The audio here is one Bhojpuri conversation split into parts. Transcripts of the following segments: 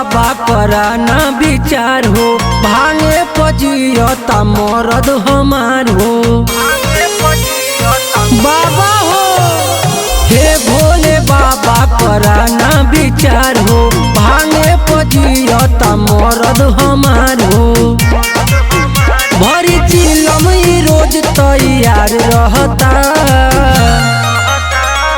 बाबा करा ना विचार हो, भांगे पजियता मरद हमार हो। बाबा हो हे भोले बाबा करा ना विचार हो, भांगे पजियता मरद हमार हो। भरी चिलम रोज तैयार रहता,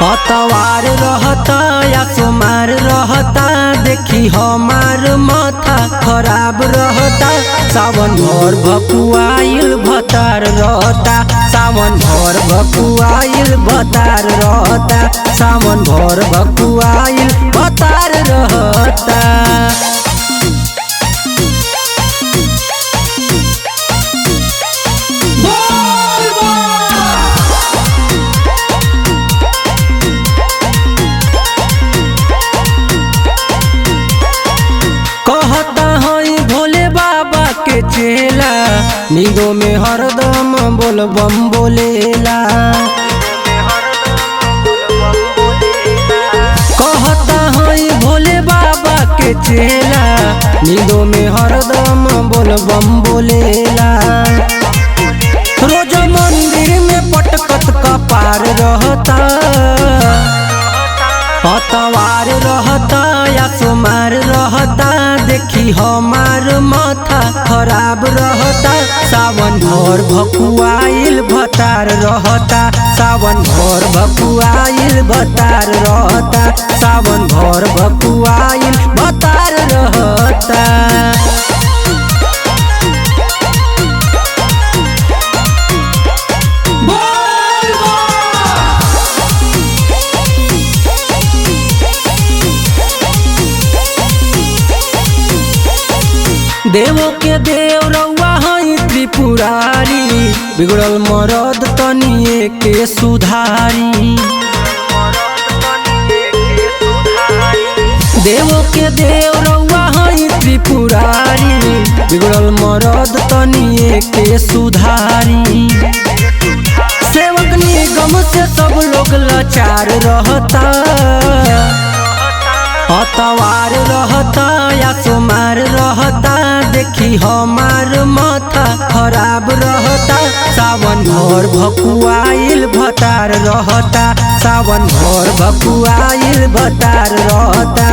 अतवार रहता या सोमार रहता, देखी हमार माथा खराब रहता। सावन भर भकुआइल भतार रहता, सावन भर भकुआइल भतार रहता, सावन भर भकुआइल भतार रहता। चेला नींदों में हरदम बोल बम बोलेला, कहता है भोले बाबा के चेला, नींदों में हरदम बोल बम बोलेला। रोज मंदिर में पटकत कपार रहता, अतवार रहता या सोमार रहता, देखी हमार माथा खराब रहता। सावन भर भकुआइल भतार रहता, सावन भर भकुआइल भतार रहता, सावन भर भकुआइल भतार रहता। देवों के देव रउआ हई त्रिपुरारी, बिगड़ल मरद तनिए के सुधारी। देवों के देव रउआ हई त्रिपुरारी, बिगड़ल मरद तनिए के सुधारी। सेवक निगम से सब लोग लाचार रहता, अतवार रहता या सोमार रहता, देखी हमार माथा खराब रहता। सावन भर भकुआइल भतार रहता, सावन भर भकुआइल भतार रहता,